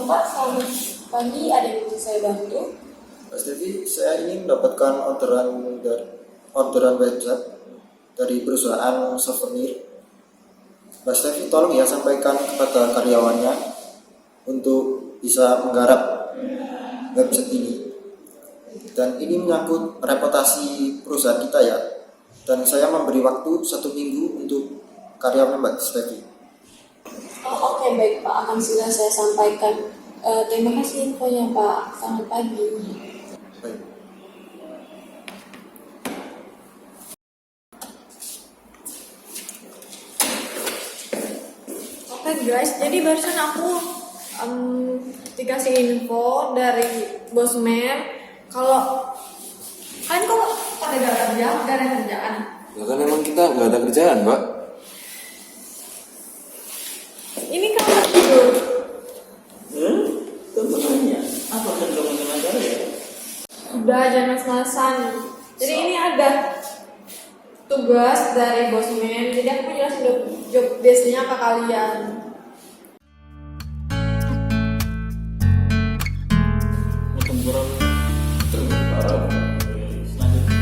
Pak, selamat pagi. Ada yang bisa saya bantu? Mas Devi, saya ingin mendapatkan orderan website dari perusahaan souvenir. Mas Devi, tolong ya sampaikan kepada karyawannya untuk bisa menggarap website ini. Dan ini menyangkut reputasi perusahaan kita ya. Dan saya memberi waktu 1 minggu untuk karyawan Mas Devi. Oh, oke, baik Pak, akan segera saya sampaikan. Terima kasih infonya Pak. Selamat pagi. Baik. Oke guys, jadi barusan aku dikasih info dari bos Mer kalau kalian kok pada gak kerja, gak ada kerjaan. Ya kan emang kita nggak ada kerjaan, Mbak. Ini kan tidur. Sebenarnya apa kendala negara ya? Udah jangan mas-masan. Jadi ini ada tugas dari bos Mer. Jadi aku jelasin job desk-nya ke kalian. Temporal terparah. Selanjutnya.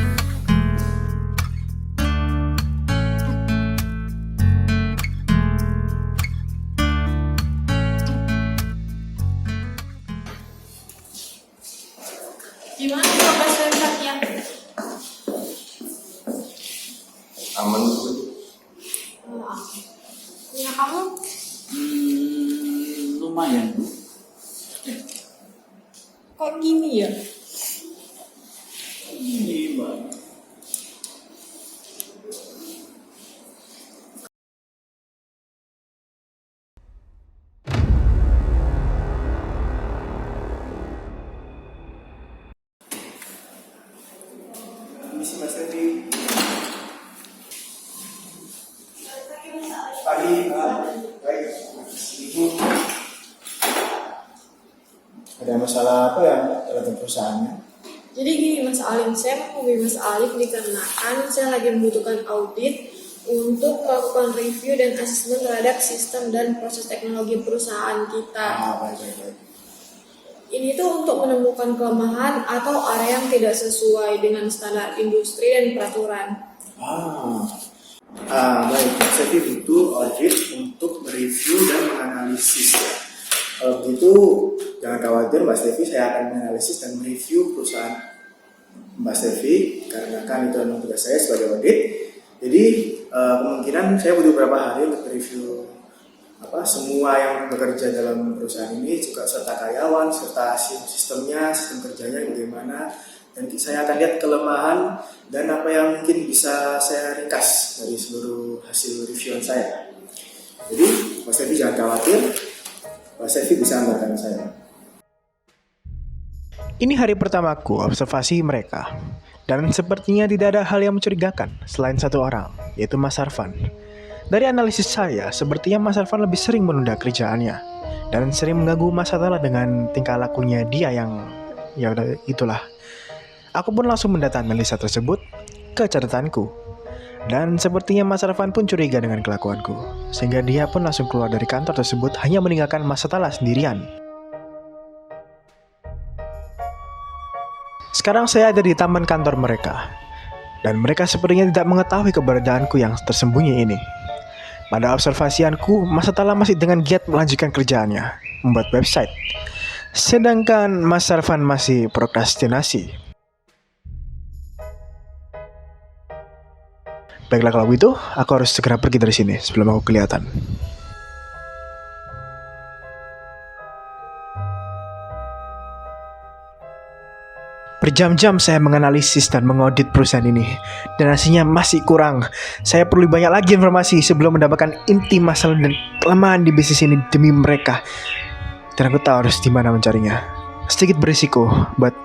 Gimana progres website-nya? Aman tuh. Punya kamu? Lumayan. Kok gini ya? Ini Mbak. Misi Mas Devi. Pagi, baik. Ibu. Ada masalah apa ya dalam perusahaannya? Jadi gini Mas Alim, saya menghubungi Mas Alim dikarenakan saya lagi membutuhkan audit untuk melakukan review dan asesmen terhadap sistem dan proses teknologi perusahaan kita. Baik. Ini tuh untuk menemukan kelemahan atau area yang tidak sesuai dengan standar industri dan peraturan. Baik. Saya butuh audit untuk mereview dan menganalisis ya. Kalau begitu jangan khawatir Mas Devi, saya akan menganalisis dan mereview perusahaan Mas Devi karena kan itu memang tugas saya sebagai audit. Jadi kemungkinan saya butuh beberapa hari untuk review semua yang bekerja dalam perusahaan ini, juga serta karyawan, serta sistemnya, sistem kerjanya bagaimana, dan saya akan lihat kelemahan dan apa yang mungkin bisa saya ringkas dari seluruh hasil reviewan saya. Jadi Mas Devi jangan khawatir, Mas Devi bisa anggarkan saya. Ini hari pertamaku observasi mereka, dan sepertinya tidak ada hal yang mencurigakan selain satu orang, yaitu Mas Arfan. Dari analisis saya, sepertinya Mas Arfan lebih sering menunda kerjaannya dan sering mengganggu Mas Atala dengan tingkah lakunya dia yang ya udah itulah. Aku pun langsung mendata analisa tersebut ke catatanku. Dan sepertinya Mas Arfan pun curiga dengan kelakuanku, sehingga dia pun langsung keluar dari kantor tersebut hanya meninggalkan Mas Atala sendirian. Sekarang saya ada di taman kantor mereka, dan mereka sepertinya tidak mengetahui keberadaanku yang tersembunyi ini. Pada observasianku, Mas Atala masih dengan giat melanjutkan kerjaannya, membuat website. Sedangkan Mas Arfan masih prokrastinasi. Baiklah kalau begitu, aku harus segera pergi dari sini sebelum aku kelihatan. Berjam-jam saya menganalisis dan mengaudit perusahaan ini, dan hasilnya masih kurang. Saya perlu banyak lagi informasi sebelum mendapatkan inti masalah dan kelemahan di bisnis ini demi mereka. Dan aku tahu harus di mana mencarinya. Sedikit berisiko, but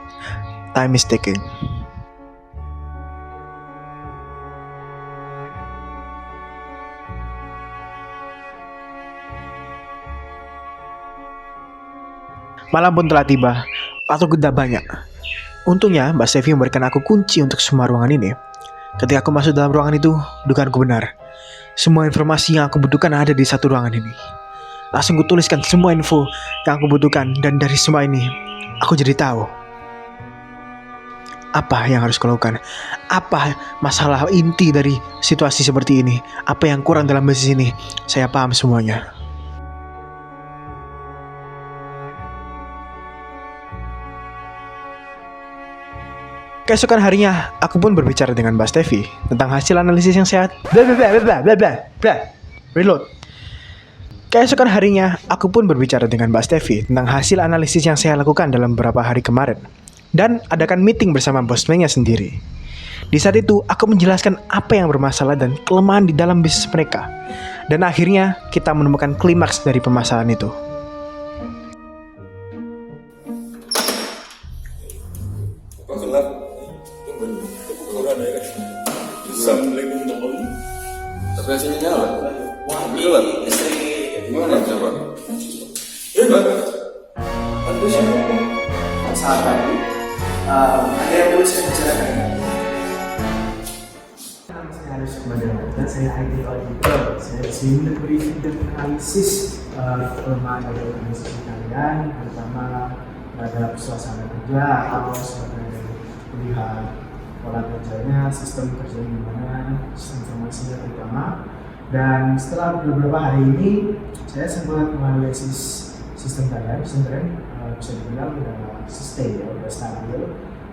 time is ticking. Malam pun telah tiba, waktu sudah banyak. Untungnya Mbak Stevi memberikan aku kunci untuk semua ruangan ini. Ketika aku masuk dalam ruangan itu, dugaanku benar. Semua informasi yang aku butuhkan ada di satu ruangan ini. langsung kutuliskan semua info yang aku butuhkan. Dan dari semua ini, aku jadi tahu apa yang harus kulakukan, apa masalah inti dari situasi seperti ini, apa yang kurang dalam bisnis ini. Saya paham semuanya. Keesokan harinya, aku pun berbicara dengan Mbak Stevi tentang hasil analisis yang sehat. Reload. Keesokan harinya, aku pun berbicara dengan Mbak Stevi tentang hasil analisis yang saya lakukan dalam beberapa hari kemarin. Dan adakan meeting bersama bosnya sendiri. Di saat itu, aku menjelaskan apa yang bermasalah dan kelemahan di dalam bisnis mereka. Dan akhirnya, kita menemukan klimaks dari permasalahan itu. Kok gelap? Assalamualaikum teman. Tapi hasilnya nyala. Gelap. Gimana coba? Tentu siapa? Sahabat. Ada yang boleh saya bicarakan? Saya harus kembali dan saya IT auditor. Saya di sini beri dan analisis kelemahan dari organisasi kalian, terutama terhadap suasana kerja atau sebagai melihat pola kerjanya, sistem kerjanya gimana, sistem informasinya terutama. Dan setelah beberapa hari ini, saya sempat menganalisis sistem kalian. Sebenarnya bisa dibilang udah sustain ya, udah stabil.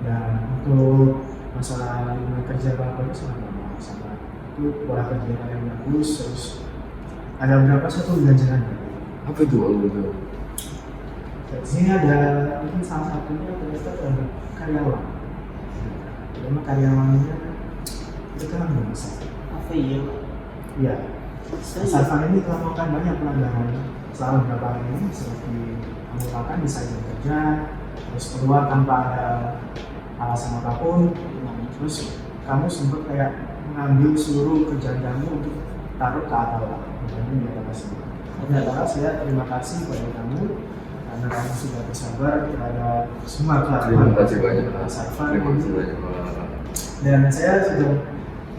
Dan untuk masalah lingkungan kerja apa-apa itu sangat normal, sangat itu pola kerja kalian bagus. Terus ada beberapa satu ganjaran. Apa itu? Di sini ada mungkin salah satunya ternyata ada karyawan. Karena karyawannya itu kan nggak bisa. Apa iya? Iya. Sarfan ini telah melakukan banyak pelanggaran selama beberapa hari ini, seperti menggunakan desain kerja, terus keluar tanpa ada alasan apapun. Terus kamu sempat kayak mengambil seluruh kerjaan kamu untuk taruh ke Atala. Jadi di Atala semua. Atala, saya terima kasih kepada kamu karena kamu sudah bersabar terhadap semua Terima kasih banyak. Sarfan. Terima kasih banyak. Dan saya sudah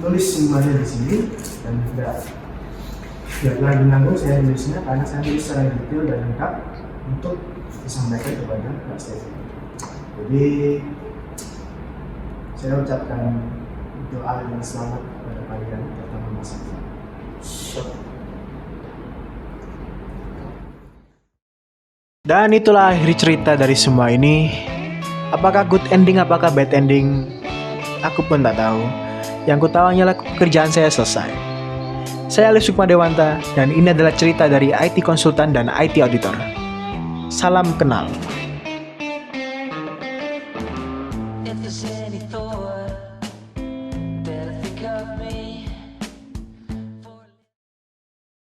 nulis semuanya di sini dan tidak lagi nanggung saya nulisnya karena saya nulis secara detail dan lengkap untuk disampaikan kepada Mbak Stevi. Jadi saya ucapkan doa yang selamat kepada kalian terutama Mas Sarfan. Dan itulah akhir cerita dari semua ini. Apakah good ending, apakah bad ending, aku pun tak tahu. Yang ku tahu hanyalah pekerjaan saya selesai. Saya Alif Sukma Dewanta dan ini adalah cerita dari IT konsultan dan IT auditor. Salam kenal. If there's any thought